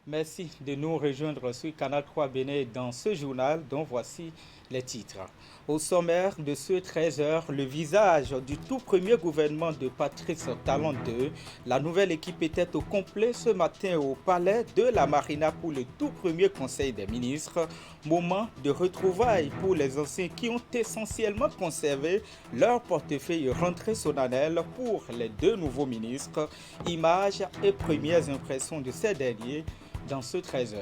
Merci de nous rejoindre sur Canal 3 Bénin dans ce journal dont voici les titres. Au sommaire de ce 13h, le visage du tout premier gouvernement de Patrice Talon II. La nouvelle équipe était au complet ce matin au palais de la Marina pour le tout premier conseil des ministres. Moment de retrouvailles pour les anciens qui ont essentiellement conservé leur portefeuille rentrée solennelle pour les deux nouveaux ministres. Images et premières impressions de ces derniers dans ce 13h.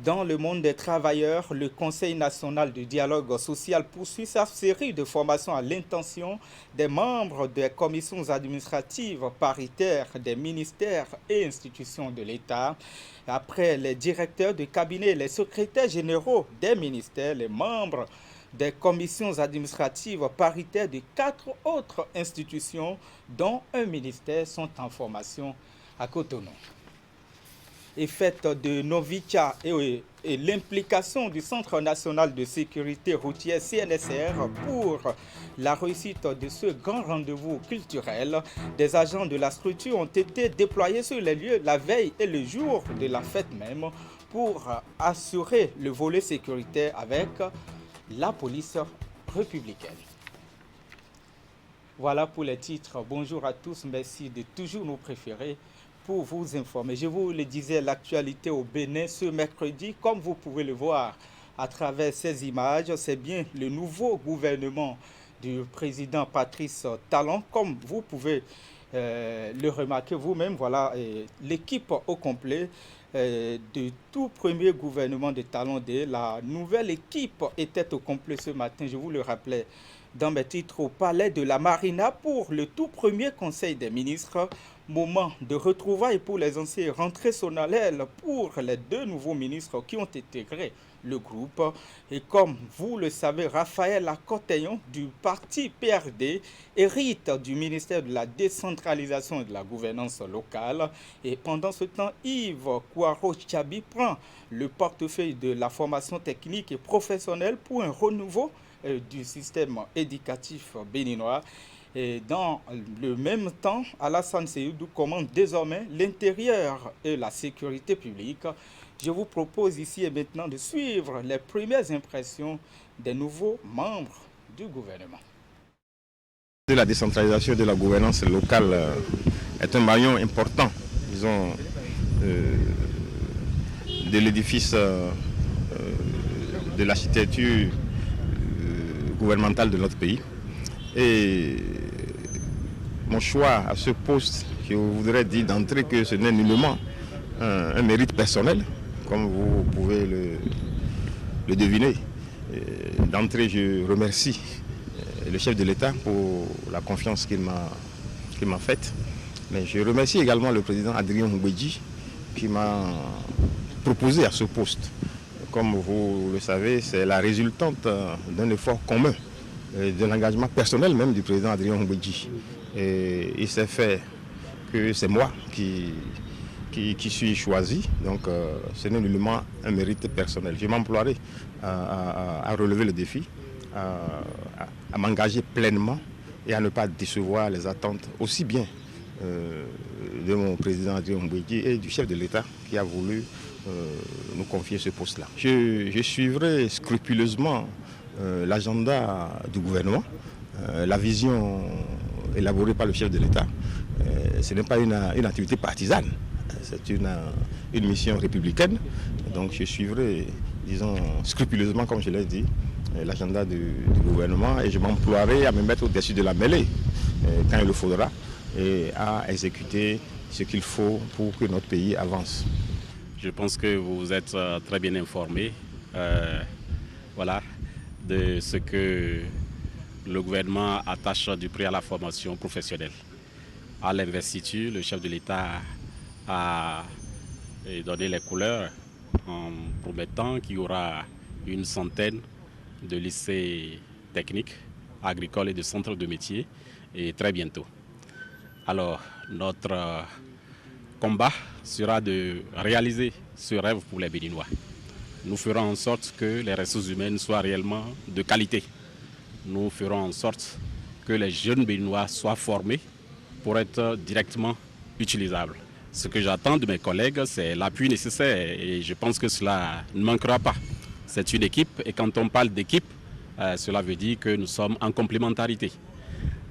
Dans le monde des travailleurs, le Conseil national du dialogue social poursuit sa série de formations à l'intention des membres des commissions administratives paritaires des ministères et institutions de l'État. Après les directeurs de cabinet, les secrétaires généraux des ministères, les membres des commissions administratives paritaires de 4 autres institutions, dont un ministère, sont en formation à Cotonou. Et faite de Novicha et l'implication du Centre national de sécurité routière CNSR pour la réussite de ce grand rendez-vous culturel, des agents de la structure ont été déployés sur les lieux la veille et le jour de la fête même pour assurer le volet sécuritaire avec la police républicaine. Voilà pour les titres. Bonjour à tous, merci de toujours nous préférer pour vous informer. Je vous le disais, l'actualité au Bénin ce mercredi, comme vous pouvez le voir à travers ces images, c'est bien le nouveau gouvernement du président Patrice Talon, comme vous pouvez le remarquer vous-même. Voilà l'équipe au complet du tout premier gouvernement de Talon II. La nouvelle équipe était au complet ce matin, je vous le rappelais dans mes titres, au palais de la Marina pour le tout premier conseil des ministres. Moment de retrouvailles pour les anciens rentrées solennelles pour les deux nouveaux ministres qui ont intégré le groupe. Et comme vous le savez, Raphaël Akoteyon du parti PRD hérite du ministère de la décentralisation et de la gouvernance locale. Et pendant ce temps, Yves Kouaro-Tchabi prend le portefeuille de la formation technique et professionnelle pour un renouveau du système éducatif béninois. Et dans le même temps, Alassane Seyoudou commande désormais l'intérieur et la sécurité publique. Je vous propose ici et maintenant de suivre les premières impressions des nouveaux membres du gouvernement. La décentralisation de la gouvernance locale est un maillon important, disons, de l'édifice de l'architecture gouvernementale de notre pays. Et mon choix à ce poste, je voudrais dire d'entrée que ce n'est nullement un mérite personnel, comme vous pouvez le deviner. D'entrée, je remercie le chef de l'État pour la confiance qu'il m'a faite. Mais je remercie également le président Adrien Mbedji qui m'a proposé à ce poste. Comme vous le savez, c'est la résultante d'un effort commun, d'un engagement personnel même du président Adrien Mbedji. Et il s'est fait que c'est moi qui suis choisi, donc ce n'est nullement un mérite personnel. Je m'emploierai à relever le défi, à m'engager pleinement et à ne pas décevoir les attentes aussi bien de mon président Adrien Mbedji et du chef de l'État qui a voulu nous confier ce poste-là. Je suivrai scrupuleusement l'agenda du gouvernement, la vision élaborée par le chef de l'État. Ce n'est pas une activité partisane, c'est une mission républicaine. Donc je suivrai, disons, scrupuleusement, comme je l'ai dit, l'agenda du gouvernement et je m'emploierai à me mettre au-dessus de la mêlée quand il le faudra et à exécuter ce qu'il faut pour que notre pays avance. Je pense que vous êtes très bien informé voilà, de ce que le gouvernement attache du prix à la formation professionnelle. À l'investiture, le chef de l'État a donné les couleurs en promettant qu'il y aura une centaine de lycées techniques, agricoles et de centres de métiers et très bientôt. Alors, notre combat sera de réaliser ce rêve pour les Béninois. Nous ferons en sorte que les ressources humaines soient réellement de qualité. Nous ferons en sorte que les jeunes Béninois soient formés pour être directement utilisables. Ce que j'attends de mes collègues, c'est l'appui nécessaire et je pense que cela ne manquera pas. C'est une équipe et quand on parle d'équipe, cela veut dire que nous sommes en complémentarité.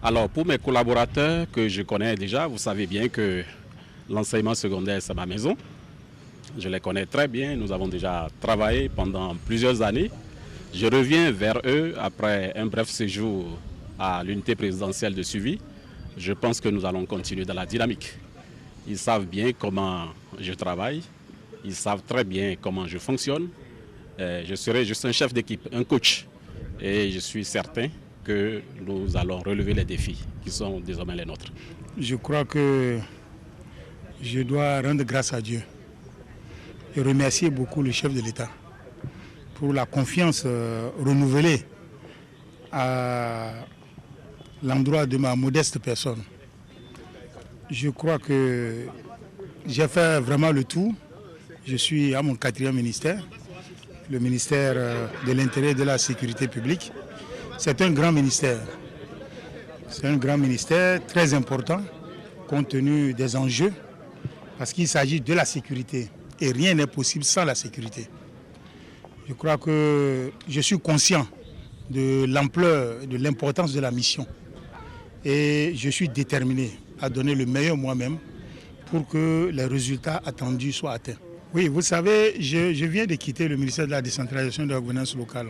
Alors pour mes collaborateurs que je connais déjà, vous savez bien que l'enseignement secondaire c'est ma maison. Je les connais très bien, nous avons déjà travaillé pendant plusieurs années. Je reviens vers eux après un bref séjour à l'unité présidentielle de suivi. Je pense que nous allons continuer dans la dynamique. Ils savent bien comment je travaille, ils savent très bien comment je fonctionne. Je serai juste un chef d'équipe, un coach. Et je suis certain que nous allons relever les défis qui sont désormais les nôtres. Je crois que je dois rendre grâce à Dieu et remercier beaucoup le chef de l'État pour la confiance renouvelée à l'endroit de ma modeste personne. Je crois que j'ai fait vraiment le tout. Je suis à mon 4e ministère, le ministère de l'Intérieur et de la Sécurité publique. C'est un grand ministère. C'est un grand ministère très important compte tenu des enjeux parce qu'il s'agit de la sécurité et rien n'est possible sans la sécurité. Je crois que je suis conscient de l'ampleur et de l'importance de la mission et je suis déterminé à donner le meilleur moi-même pour que les résultats attendus soient atteints. Oui, vous savez, je viens de quitter le ministère de la décentralisation et de la gouvernance locale.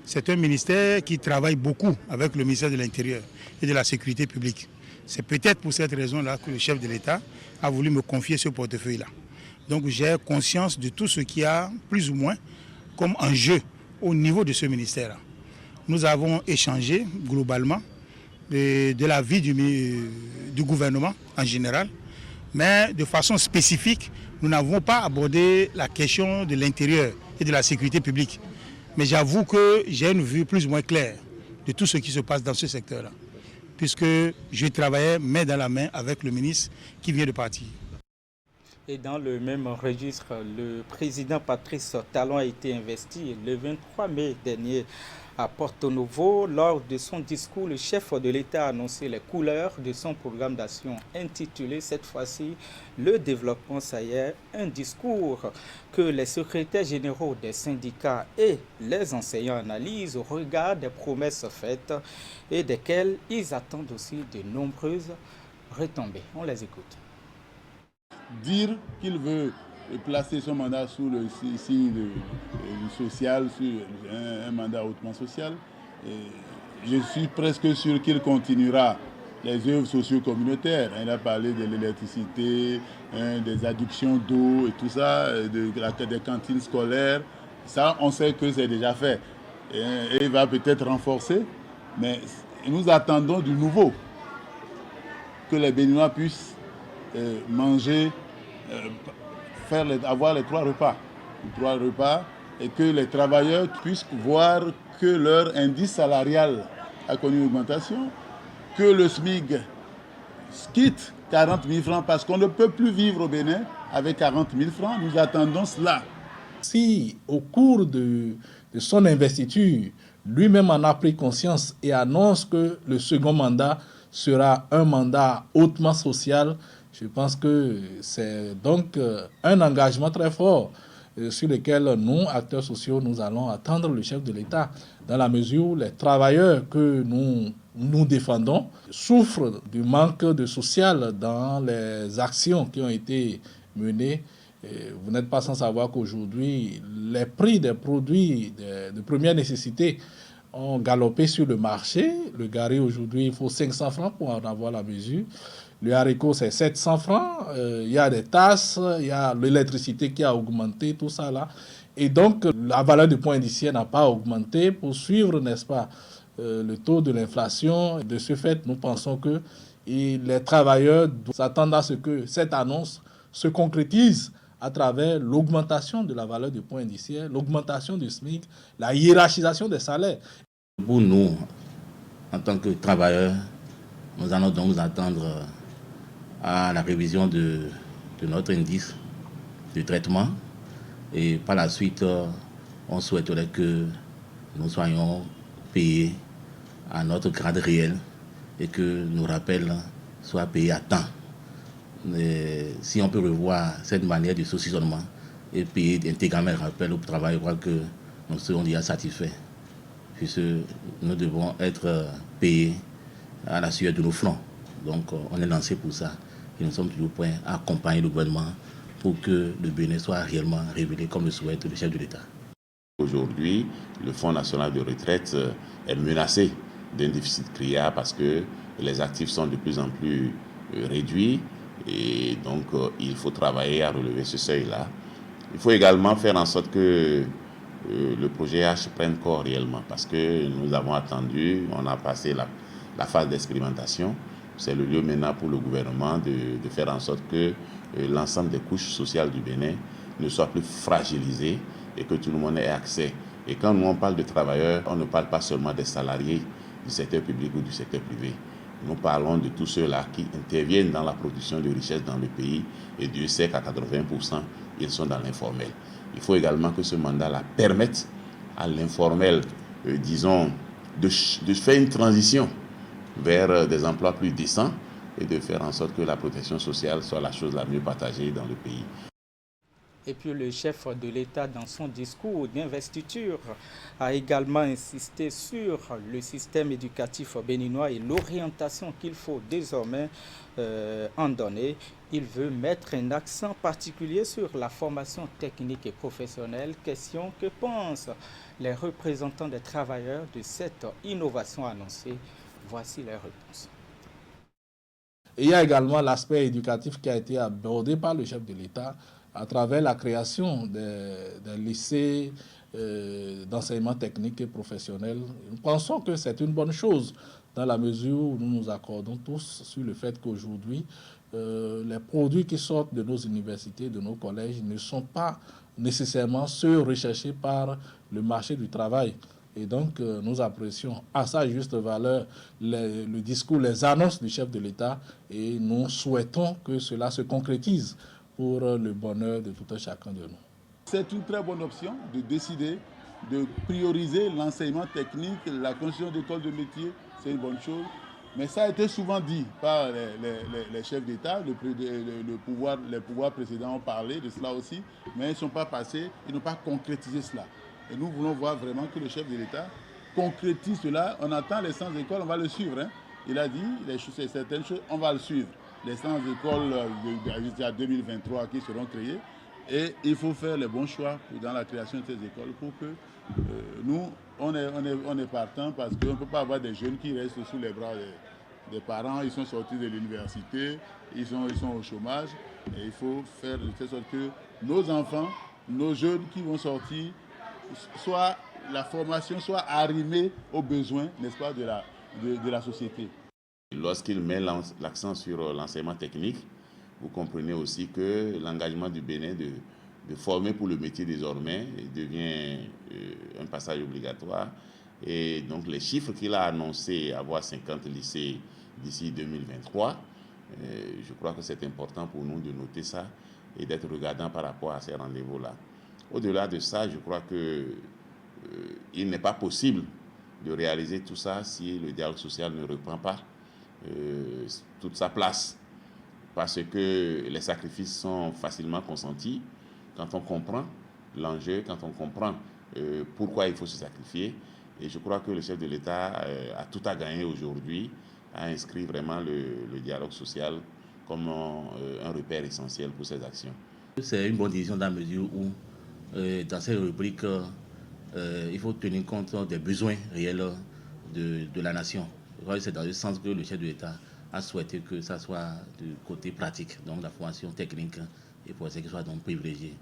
C'est un ministère qui travaille beaucoup avec le ministère de l'Intérieur et de la Sécurité publique. C'est peut-être pour cette raison-là que le chef de l'État a voulu me confier ce portefeuille-là. Donc j'ai conscience de tout ce qu'il y a, plus ou moins, comme enjeu au niveau de ce ministère-là. Nous avons échangé globalement de la vie du gouvernement en général, mais de façon spécifique, nous n'avons pas abordé la question de l'intérieur et de la sécurité publique. Mais j'avoue que j'ai une vue plus ou moins claire de tout ce qui se passe dans ce secteur-là, puisque je travaillais main dans la main avec le ministre qui vient de partir. Et dans le même registre, le président Patrice Talon a été investi le 23 mai dernier à Porto Novo. Lors de son discours, le chef de l'État a annoncé les couleurs de son programme d'action intitulé cette fois-ci « Le développement Sahel », un discours que les secrétaires généraux des syndicats et les enseignants analysent au regard des promesses faites et desquelles ils attendent aussi de nombreuses retombées. On les écoute. Dire qu'il veut placer son mandat sous le signe du social, sur un mandat hautement social. Et je suis presque sûr qu'il continuera les œuvres socio-communautaires. Il a parlé de l'électricité, des adductions d'eau et tout ça, des cantines scolaires. Ça, on sait que c'est déjà fait. Et il va peut-être renforcer, mais nous attendons du nouveau. Que les Béninois puissent manger, avoir les 3 repas. Et que les travailleurs puissent voir que leur indice salarial a connu une augmentation, que le SMIC quitte 40 000 francs parce qu'on ne peut plus vivre au Bénin avec 40 000 francs. Nous attendons cela. Si au cours de son investiture, lui-même en a pris conscience et annonce que le second mandat sera un mandat hautement social, je pense que c'est donc un engagement très fort sur lequel nous, acteurs sociaux, nous allons attendre le chef de l'État, dans la mesure où les travailleurs que nous défendons souffrent du manque de social dans les actions qui ont été menées. Et vous n'êtes pas sans savoir qu'aujourd'hui, les prix des produits de première nécessité ont galopé sur le marché. Le gari, aujourd'hui, il faut 500 francs pour en avoir la mesure. Le haricot, c'est 700 francs. Il y a des tasses, il y a l'électricité qui a augmenté, tout ça là. Et donc, la valeur du point indiciaire n'a pas augmenté pour suivre, n'est-ce pas, le taux de l'inflation. De ce fait, nous pensons que les travailleurs s'attendent à ce que cette annonce se concrétise à travers l'augmentation de la valeur du point indiciaire, l'augmentation du SMIC, la hiérarchisation des salaires. Pour nous, en tant que travailleurs, nous allons donc nous attendre à la révision de notre indice de traitement et par la suite, on souhaiterait que nous soyons payés à notre grade réel et que nos rappels soient payés à temps. si on peut revoir cette manière de saucissonnement et payer intégralement le rappel au travail, je crois que nous serons déjà satisfaits, puisque nous devons être payés à la sueur de nos flancs. Donc on est lancé pour ça et nous sommes toujours prêts à accompagner le gouvernement pour que le Bénin soit réellement révélé comme le souhaite le chef de l'État. Aujourd'hui, le Fonds national de retraite est menacé d'un déficit criard parce que les actifs sont de plus en plus réduits et donc il faut travailler à relever ce seuil-là. Il faut également faire en sorte que le projet H prenne corps réellement parce que nous avons attendu, on a passé la phase d'expérimentation. C'est le lieu maintenant pour le gouvernement de faire en sorte que l'ensemble des couches sociales du Bénin ne soient plus fragilisées et que tout le monde ait accès. Et quand nous on parle de travailleurs, on ne parle pas seulement des salariés du secteur public ou du secteur privé. Nous parlons de tous ceux-là qui interviennent dans la production de richesses dans le pays et Dieu sait qu'à 80%, ils sont dans l'informel. Il faut également que ce mandat-là permette à l'informel, disons, de faire une transition vers des emplois plus décents et de faire en sorte que la protection sociale soit la chose la mieux partagée dans le pays. Et puis le chef de l'État, dans son discours d'investiture, a également insisté sur le système éducatif béninois et l'orientation qu'il faut désormais en donner. Il veut mettre un accent particulier sur la formation technique et professionnelle. Question que pensent les représentants des travailleurs de cette innovation annoncée. Voici les réponses. Et il y a également l'aspect éducatif qui a été abordé par le chef de l'État à travers la création des lycées d'enseignement technique et professionnel. Nous pensons que c'est une bonne chose dans la mesure où nous nous accordons tous sur le fait qu'aujourd'hui, les produits qui sortent de nos universités, de nos collèges, ne sont pas nécessairement ceux recherchés par le marché du travail. Et donc, nous apprécions à sa juste valeur le discours, les annonces du chef de l'État et nous souhaitons que cela se concrétise pour le bonheur de tout un chacun de nous. C'est une très bonne option de décider de prioriser l'enseignement technique, la construction d'écoles de métiers, c'est une bonne chose. Mais ça a été souvent dit par les chefs d'État, les pouvoirs précédents ont parlé de cela aussi, mais ils ne sont pas passés, ils n'ont pas concrétisé cela. Et nous voulons voir vraiment que le chef de l'État concrétise cela. On attend les centres d'école, on va le suivre. Hein. Il a dit certaines choses, on va le suivre. Les centres d'école jusqu'à 2023 qui seront créés. Et il faut faire les bons choix dans la création de ces écoles pour que nous, on est partant parce qu'on ne peut pas avoir des jeunes qui restent sous les bras des parents. Ils sont sortis de l'université, ils sont au chômage. Et il faut faire de telle sorte que nos enfants, nos jeunes qui vont sortir, soit la formation soit arrimée aux besoins, n'est-ce pas, de la société. Lorsqu'il met l'accent sur l'enseignement technique, vous comprenez aussi que l'engagement du Bénin de former pour le métier désormais devient un passage obligatoire. Et donc les chiffres qu'il a annoncés, avoir 50 lycées d'ici 2023, je crois que c'est important pour nous de noter ça et d'être regardant par rapport à ces rendez-vous-là. Au-delà de ça, je crois qu'il n'est pas possible de réaliser tout ça si le dialogue social ne reprend pas toute sa place. Parce que les sacrifices sont facilement consentis quand on comprend l'enjeu, quand on comprend pourquoi il faut se sacrifier. Et je crois que le chef de l'État a tout à gagner aujourd'hui à inscrire vraiment le dialogue social comme un repère essentiel pour ses actions. C'est une bonne décision dans la mesure où dans cette rubrique, il faut tenir compte des besoins réels de la nation. C'est dans ce sens que le chef de l'État a souhaité que ça soit du côté pratique, donc la formation technique, et pour essayer qu'il soit donc privilégié.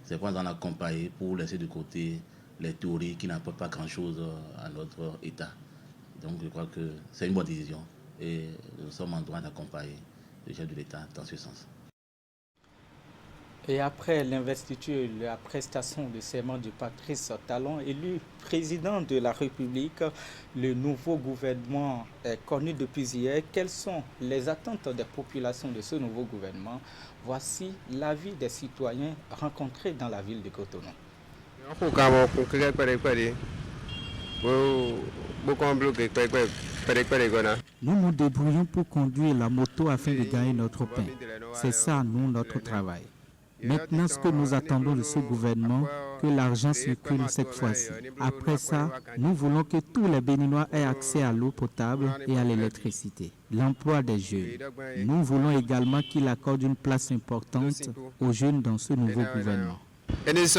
C'est pour ça qu'on a accompagné pour laisser de côté les théories qui n'apportent pas grand-chose à notre État. Donc je crois que c'est une bonne décision et nous sommes en droit d'accompagner le chef de l'État dans ce sens. Et après l'investiture et la prestation de serment de Patrice Talon, élu président de la République, le nouveau gouvernement est connu depuis hier. Quelles sont les attentes des populations de ce nouveau gouvernement? Voici l'avis des citoyens rencontrés dans la ville de Cotonou. Nous nous débrouillons pour conduire la moto afin de gagner notre pain. C'est ça, nous, notre travail. Maintenant, ce que nous attendons de ce gouvernement, que l'argent circule cette fois-ci. Après ça, nous voulons que tous les Béninois aient accès à l'eau potable et à l'électricité. L'emploi des jeunes. Nous voulons également qu'il accorde une place importante aux jeunes dans ce nouveau gouvernement. Les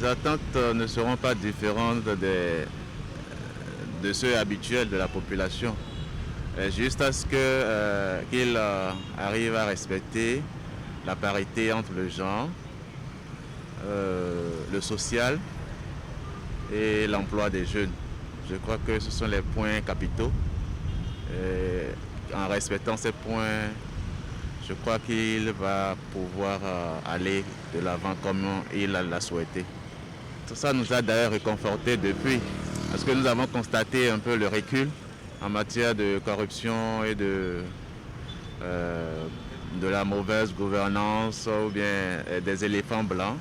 attentes ne seront pas différentes de ceux habituels de la population. Juste à ce qu'ils arrivent à respecter la parité entre le genre, le social et l'emploi des jeunes. Je crois que ce sont les points capitaux. Et en respectant ces points, je crois qu'il va pouvoir aller de l'avant comme il l'a souhaité. Tout ça nous a d'ailleurs réconfortés depuis, parce que nous avons constaté un peu le recul en matière de corruption et de la mauvaise gouvernance ou bien des éléphants blancs.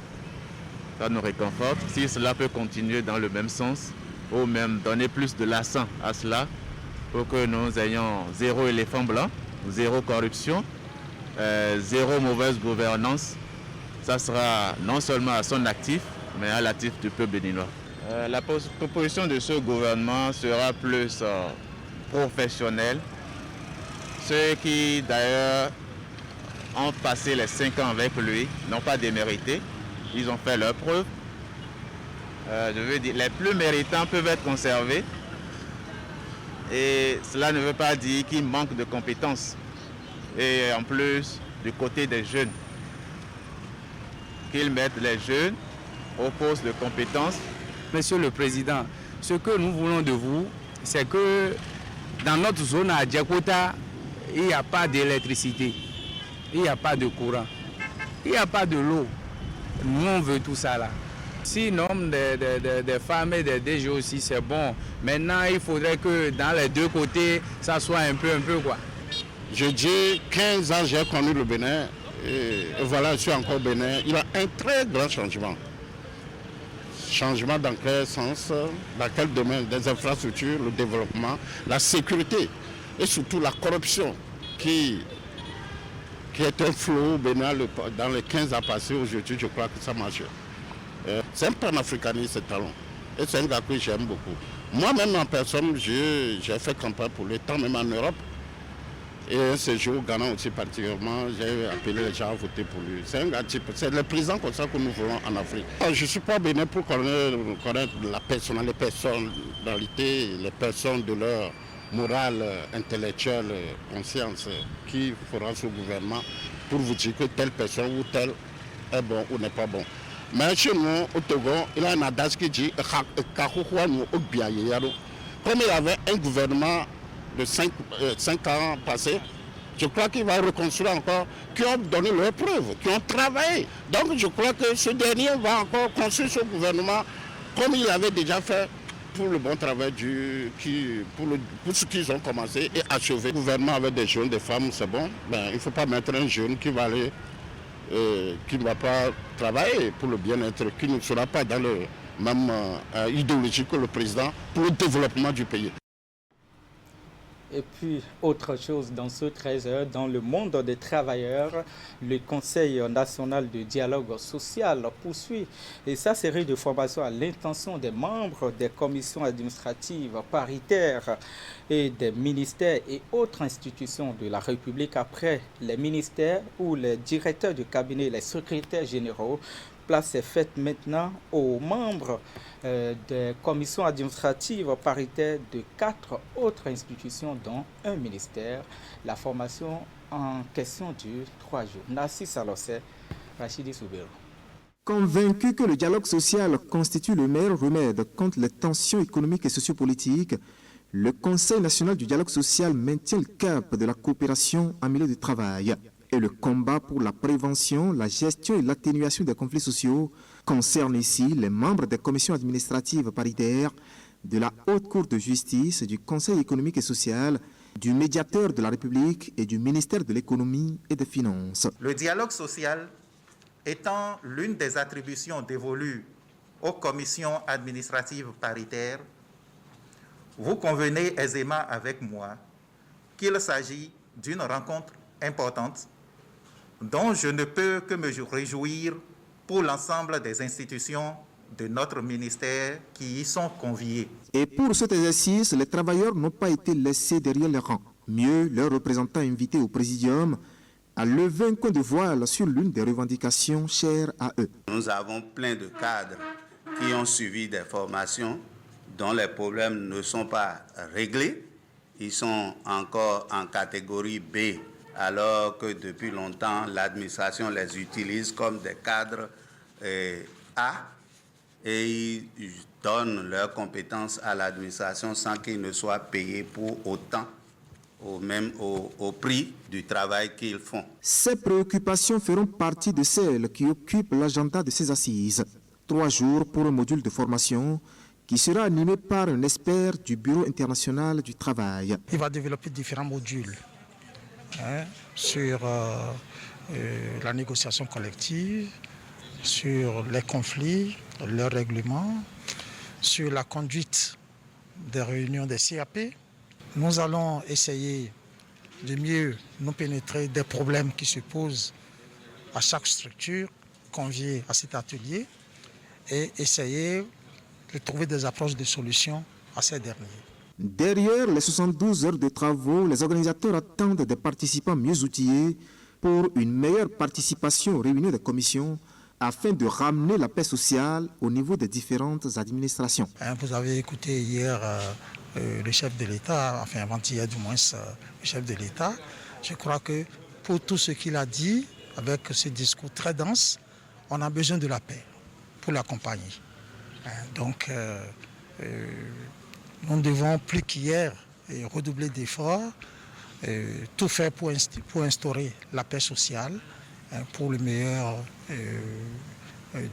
Ça nous réconforte. Si cela peut continuer dans le même sens, ou même donner plus de l'accent à cela, pour que nous ayons zéro éléphant blanc, zéro corruption, zéro mauvaise gouvernance, ça sera non seulement à son actif, mais à l'actif du peuple béninois. La proposition de ce gouvernement sera plus professionnelle. Ceux qui d'ailleurs ont passé les 5 ans avec lui n'ont pas démérité, ils ont fait leur preuve. Je veux dire, les plus méritants peuvent être conservés et cela ne veut pas dire qu'ils manquent de compétences. Et en plus, du côté des jeunes, qu'ils mettent les jeunes au poste de compétences. Monsieur le Président, ce que nous voulons de vous, c'est que dans notre zone à Djakota, il n'y a pas d'électricité, il n'y a pas de courant, il n'y a pas de l'eau. Nous, on veut tout ça là. Si nombre des femmes et des DG aussi, c'est bon. Maintenant, il faudrait que dans les deux côtés, ça soit un peu quoi. Je dis 15 ans, j'ai connu le Bénin. Et voilà, je suis encore au Bénin. Il y a un très grand changement. Changement dans quel sens? Dans quel domaine? Des infrastructures, le développement, la sécurité et surtout la corruption qui est un flot au Bénin dans les 15 ans passés. Aujourd'hui, je crois que ça marche. C'est un panafricaniste, ce talent. Et c'est un gars que j'aime beaucoup. Moi-même en personne, j'ai fait campagne pour le temps, même en Europe. Et un séjour au Ghana aussi particulièrement, j'ai appelé les gens à voter pour lui. C'est un gars type, c'est le président comme ça que nous voulons en Afrique. Je ne suis pas bénin pour connaître la personne, les personnalités, les personnes de leur morale, intellectuelle, conscience, qui fera ce gouvernement pour vous dire que telle personne ou tel est bon ou n'est pas bon. Mais chez nous, au Togo, il y a un adage qui dit comme il y avait un gouvernement de 5 ans passés, je crois qu'il va reconstruire encore, qui ont donné leurs preuves, qui ont travaillé. Donc je crois que ce dernier va encore construire ce gouvernement comme il avait déjà fait pour le bon travail pour ce qu'ils ont commencé et achevé. Le gouvernement avec des jeunes, des femmes, c'est bon. Ben, il ne faut pas mettre un jeune qui va aller, qui ne va pas travailler pour le bien-être, qui ne sera pas dans le même idéologie que le président pour le développement du pays. Et puis, autre chose, dans ce 13h, dans le monde des travailleurs, le Conseil national de dialogue social poursuit sa série de formations à l'intention des membres des commissions administratives paritaires et des ministères et autres institutions de la République après les ministères où les directeurs de cabinet et les secrétaires généraux. Place est faite maintenant aux membres des commissions administratives paritaires de 4 autres institutions, dont un ministère. La formation en question dure 3 jours. Nassi Salossé, Rachidi Soubero. Convaincu que le dialogue social constitue le meilleur remède contre les tensions économiques et sociopolitiques, le Conseil national du dialogue social maintient le cap de la coopération en milieu de travail. Et le combat pour la prévention, la gestion et l'atténuation des conflits sociaux concerne ici les membres des commissions administratives paritaires, de la Haute Cour de justice, du Conseil économique et social, du médiateur de la République et du ministère de l'économie et des finances. Le dialogue social étant l'une des attributions dévolues aux commissions administratives paritaires, vous convenez aisément avec moi qu'il s'agit d'une rencontre importante dont je ne peux que me réjouir pour l'ensemble des institutions de notre ministère qui y sont conviés. Et pour cet exercice, les travailleurs n'ont pas été laissés derrière les rangs. Mieux, leurs représentants invités au Présidium à lever un coin de voile sur l'une des revendications chères à eux. Nous avons plein de cadres qui ont suivi des formations dont les problèmes ne sont pas réglés. Ils sont encore en catégorie B, alors que depuis longtemps, l'administration les utilise comme des cadres A et ils donnent leurs compétences à l'administration sans qu'ils ne soient payés pour autant, au prix du travail qu'ils font. Ces préoccupations feront partie de celles qui occupent l'agenda de ces assises. 3 jours pour un module de formation qui sera animé par un expert du Bureau international du travail. Il va développer différents modules sur la négociation collective, sur les conflits, leurs règlements, sur la conduite des réunions des CAP. Nous allons essayer de mieux nous pénétrer des problèmes qui se posent à chaque structure conviée à cet atelier et essayer de trouver des approches de solutions à ces derniers. Derrière les 72 heures de travaux, les organisateurs attendent des participants mieux outillés pour une meilleure participation aux réunions des commissions afin de ramener la paix sociale au niveau des différentes administrations. Vous avez écouté hier le chef de l'État, enfin avant-hier du moins le chef de l'État. Je crois que pour tout ce qu'il a dit, avec ce discours très dense, on a besoin de la paix pour l'accompagner. Donc nous devons plus qu'hier redoubler d'efforts, tout faire pour instaurer la paix sociale, pour le meilleur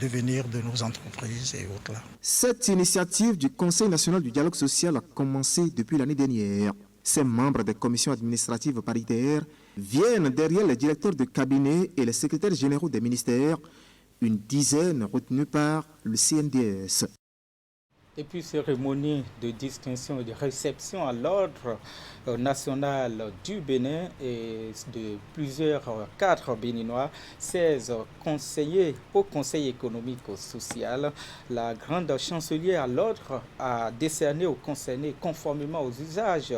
devenir de nos entreprises et autres. Cette initiative du Conseil national du dialogue social a commencé depuis l'année dernière. Ces membres des commissions administratives paritaires viennent derrière les directeurs de cabinet et les secrétaires généraux des ministères, une dizaine retenus par le CNDS. Et puis cérémonie de distinction et de réception à l'ordre national du Bénin et de plusieurs cadres béninois, 16 conseillers au Conseil économique et social. La grande chancelière à l'ordre a décerné aux concernés, conformément aux usages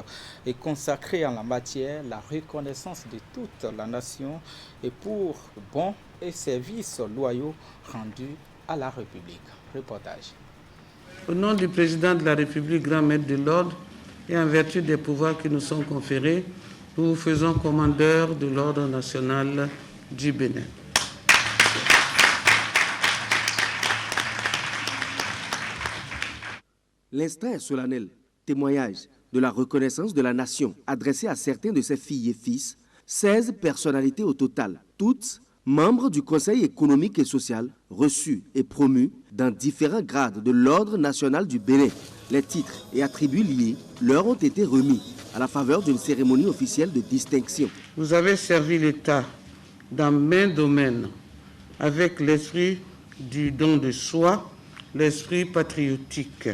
et consacrés en la matière, la reconnaissance de toute la nation et pour bons et services loyaux rendus à la République. Reportage. Au nom du président de la République, grand maître de l'ordre, et en vertu des pouvoirs qui nous sont conférés, nous vous faisons commandeur de l'ordre national du Bénin. L'extrait solennel, témoignage de la reconnaissance de la nation adressée à certains de ses filles et fils, 16 personnalités au total, toutes membres du Conseil économique et social, reçus et promus dans différents grades de l'Ordre national du Bénin. Les titres et attributs liés leur ont été remis à la faveur d'une cérémonie officielle de distinction. Vous avez servi l'État dans maints domaines avec l'esprit du don de soi, l'esprit patriotique.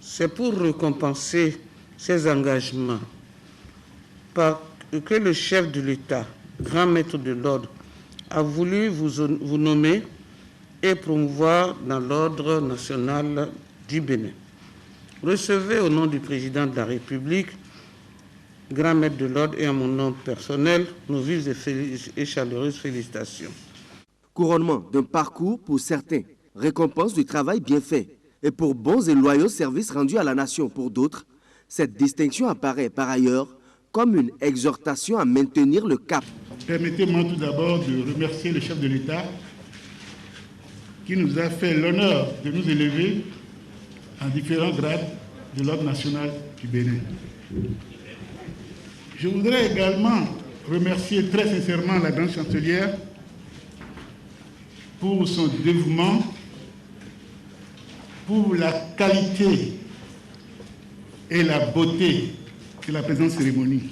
C'est pour récompenser ces engagements que le chef de l'État, grand maître de l'ordre, a voulu vous nommer et promouvoir dans l'ordre national du Bénin. Recevez au nom du président de la République, grand maître de l'ordre et en mon nom personnel, nos vives et chaleureuses félicitations. Couronnement d'un parcours pour certains, récompense du travail bien fait et pour bons et loyaux services rendus à la nation pour d'autres, cette distinction apparaît par ailleurs comme une exhortation à maintenir le cap. Permettez-moi tout d'abord de remercier le chef de l'État qui nous a fait l'honneur de nous élever en différents grades de l'ordre national du Bénin. Je voudrais également remercier très sincèrement la grande chancelière pour son dévouement, pour la qualité et la beauté de la présente cérémonie.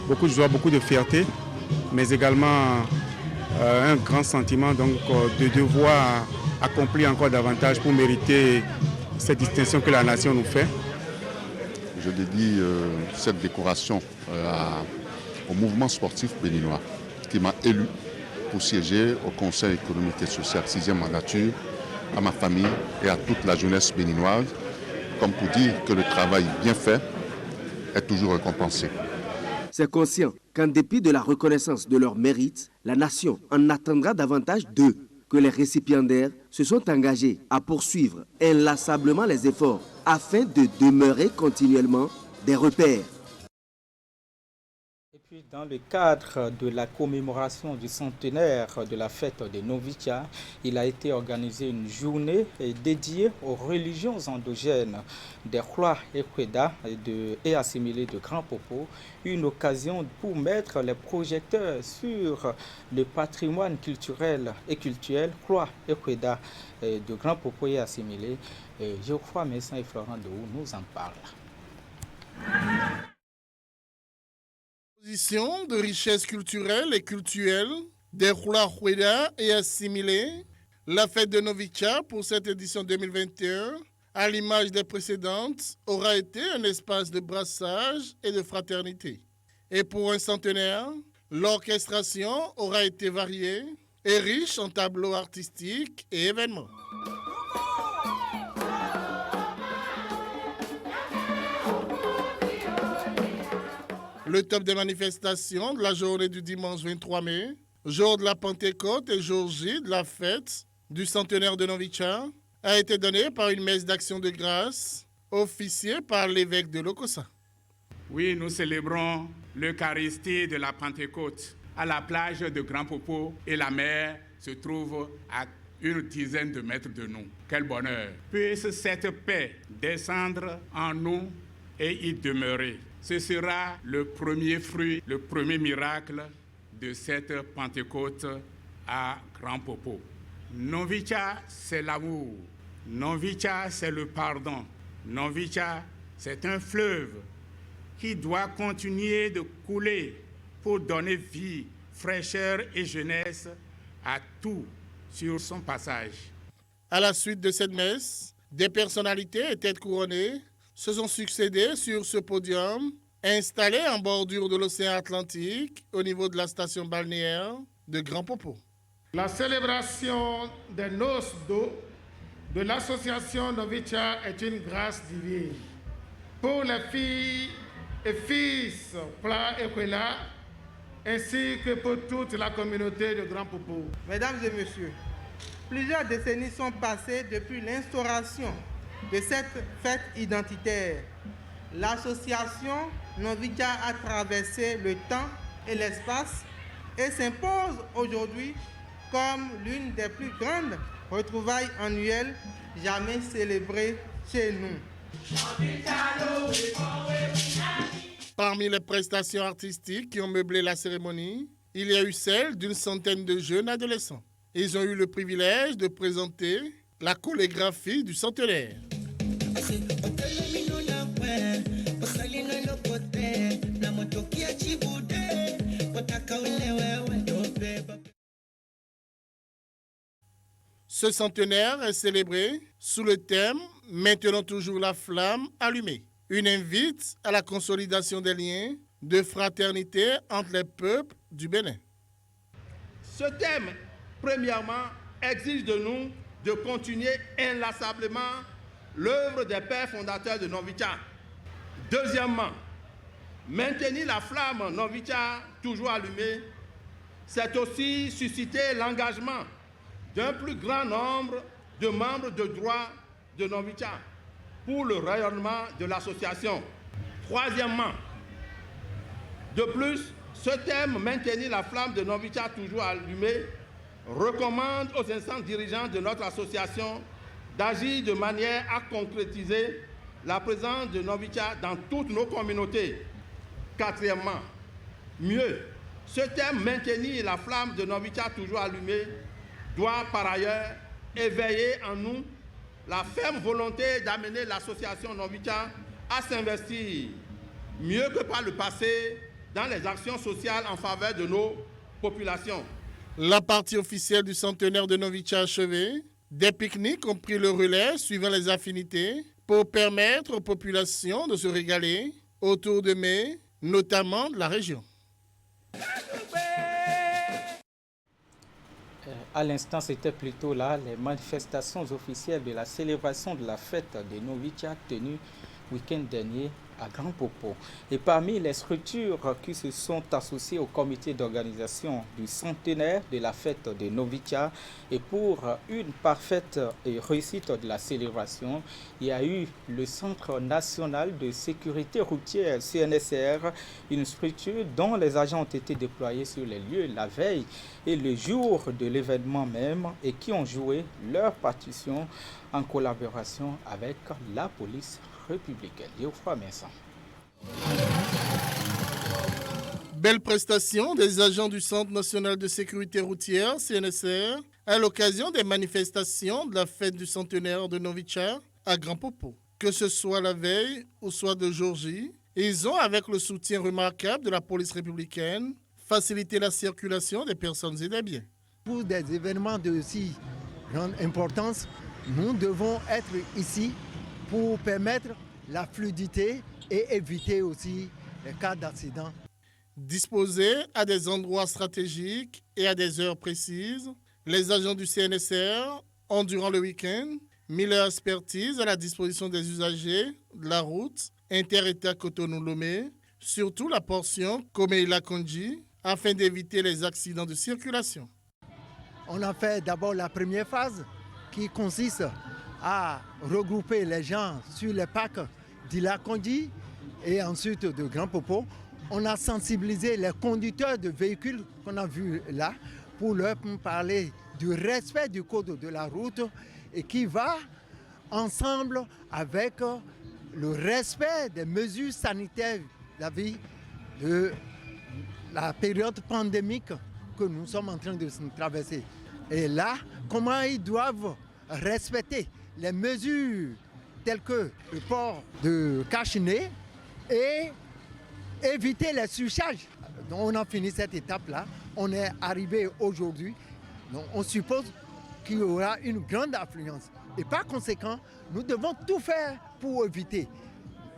Beaucoup de joie, beaucoup de fierté, mais également un grand sentiment donc, de devoir accomplir encore davantage pour mériter cette distinction que la nation nous fait. Je dédie cette décoration au mouvement sportif béninois qui m'a élu pour siéger au Conseil économique et social 6e mandature, à ma famille et à toute la jeunesse béninoise, comme pour dire que le travail bien fait est toujours récompensé. C'est conscient qu'en dépit de la reconnaissance de leurs mérites, la nation en attendra davantage d'eux, que les récipiendaires se sont engagés à poursuivre inlassablement les efforts afin de demeurer continuellement des repères. Et puis dans le cadre de la commémoration du centenaire de la fête de Novitia, il a été organisé une journée dédiée aux religions endogènes des Hloa et Kweda et assimilés de Grand Popo, une occasion pour mettre les projecteurs sur le patrimoine culturel et cultuel Hloa et Kweda de Grand Popo et assimilés. Je crois Messin et Florent Dehou nous en parlent. Position de richesse culturelle et cultuelle des Hloa Kweda et assimilés, la fête de Novitia pour cette édition 2021, à l'image des précédentes, aura été un espace de brassage et de fraternité. Et pour un centenaire, l'orchestration aura été variée et riche en tableaux artistiques et événements. Le top des manifestations de la journée du dimanche 23 mai, jour de la Pentecôte et jour J de la fête du centenaire de Novitia, a été donné par une messe d'action de grâce officiée par l'évêque de Lokossa. Oui, nous célébrons l'Eucharistie de la Pentecôte à la plage de Grand Popo et la mer se trouve à une dizaine de mètres de nous. Quel bonheur! Puisse cette paix descendre en nous et y demeurer. Ce sera le premier fruit, le premier miracle de cette Pentecôte à Grand Popo. Novitia, c'est l'amour. Novitia, c'est le pardon. Novitia, c'est un fleuve qui doit continuer de couler pour donner vie, fraîcheur et jeunesse à tout sur son passage. À la suite de cette messe, des personnalités et têtes couronnées se sont succédés sur ce podium, installé en bordure de l'océan Atlantique, au niveau de la station balnéaire de Grand Popo. La célébration des noces d'eau de l'association Novitia est une grâce divine. Pour les filles et fils Hloa et Kweda, ainsi que pour toute la communauté de Grand Popo. Mesdames et messieurs, plusieurs décennies sont passées depuis l'instauration de cette fête identitaire. L'association Novitia a traversé le temps et l'espace et s'impose aujourd'hui comme l'une des plus grandes retrouvailles annuelles jamais célébrées chez nous. Parmi les prestations artistiques qui ont meublé la cérémonie, il y a eu celle d'une centaine de jeunes adolescents. Ils ont eu le privilège de présenter la chorégraphie du centenaire. Ce centenaire est célébré sous le thème « Maintenant toujours la flamme allumée ». Une invite à la consolidation des liens de fraternité entre les peuples du Bénin. Ce thème, premièrement, exige de nous de continuer inlassablement l'œuvre des pères fondateurs de Novitia. Deuxièmement, maintenir la flamme Novitia toujours allumée, c'est aussi susciter l'engagement d'un plus grand nombre de membres de droit de Novitia pour le rayonnement de l'association. Troisièmement, de plus, ce thème, maintenir la flamme de Novitia toujours allumée, recommande aux instances dirigeantes de notre association d'agir de manière à concrétiser la présence de Novitia dans toutes nos communautés. Quatrièmement, mieux, ce thème, maintenir la flamme de Novitia toujours allumée, doit par ailleurs éveiller en nous la ferme volonté d'amener l'association Novitia à s'investir mieux que par le passé dans les actions sociales en faveur de nos populations. La partie officielle du centenaire de Novicha achevée, des pique-niques ont pris le relais suivant les affinités pour permettre aux populations de se régaler autour de mets, notamment de la région. À l'instant, c'était plutôt là les manifestations officielles de la célébration de la fête de Novicha tenue week-end dernier à Grand Popo. Et parmi les structures qui se sont associées au comité d'organisation du centenaire de la fête de Novicha et pour une parfaite réussite de la célébration, il y a eu le Centre national de sécurité routière, CNSR, une structure dont les agents ont été déployés sur les lieux la veille et le jour de l'événement même et qui ont joué leur partition en collaboration avec la police républicaine. Geoffroy Vincent. Belle prestation des agents du Centre national de sécurité routière, CNSR, à l'occasion des manifestations de la fête du centenaire de Novicha à Grand Popo. Que ce soit la veille ou soit de jour J, ils ont, avec le soutien remarquable de la police républicaine, facilité la circulation des personnes et des biens. Pour des événements de si grande importance, nous devons être ici pour permettre la fluidité et éviter aussi les cas d'accident. Disposés à des endroits stratégiques et à des heures précises, les agents du CNSR ont, durant le week-end, mis leur expertise à la disposition des usagers de la route inter-État Cotonou-Lomé, surtout la portion Komei-Lakonji, afin d'éviter les accidents de circulation. On a fait d'abord la première phase qui consiste à regrouper les gens sur les parcs d'Ilakonji et ensuite de Grand Popo. On a sensibilisé les conducteurs de véhicules qu'on a vus là pour leur parler du respect du code de la route et qui va ensemble avec le respect des mesures sanitaires de la période pandémique que nous sommes en train de traverser. Et là, comment ils doivent respecter les mesures telles que le port de cache-nez et éviter les surcharges. Donc on a fini cette étape-là. On est arrivé aujourd'hui. Donc on suppose qu'il y aura une grande affluence. Et par conséquent, nous devons tout faire pour éviter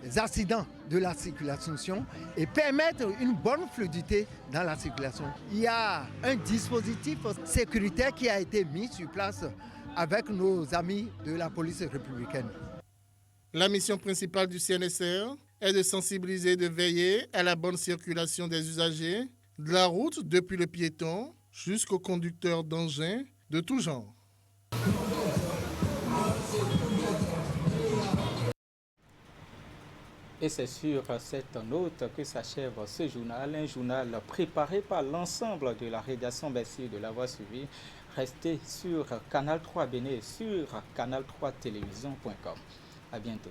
les accidents de la circulation et permettre une bonne fluidité dans la circulation. Il y a un dispositif sécuritaire qui a été mis sur place avec nos amis de la police républicaine. La mission principale du CNSR est de sensibiliser et de veiller à la bonne circulation des usagers de la route depuis le piéton jusqu'aux conducteurs d'engins de tout genre. Et c'est sur cette note que s'achève ce journal, un journal préparé par l'ensemble de la rédaction. Merci de l'avoir suivi. Restez sur Canal 3 Bénin et sur canal3télévision.com. À bientôt.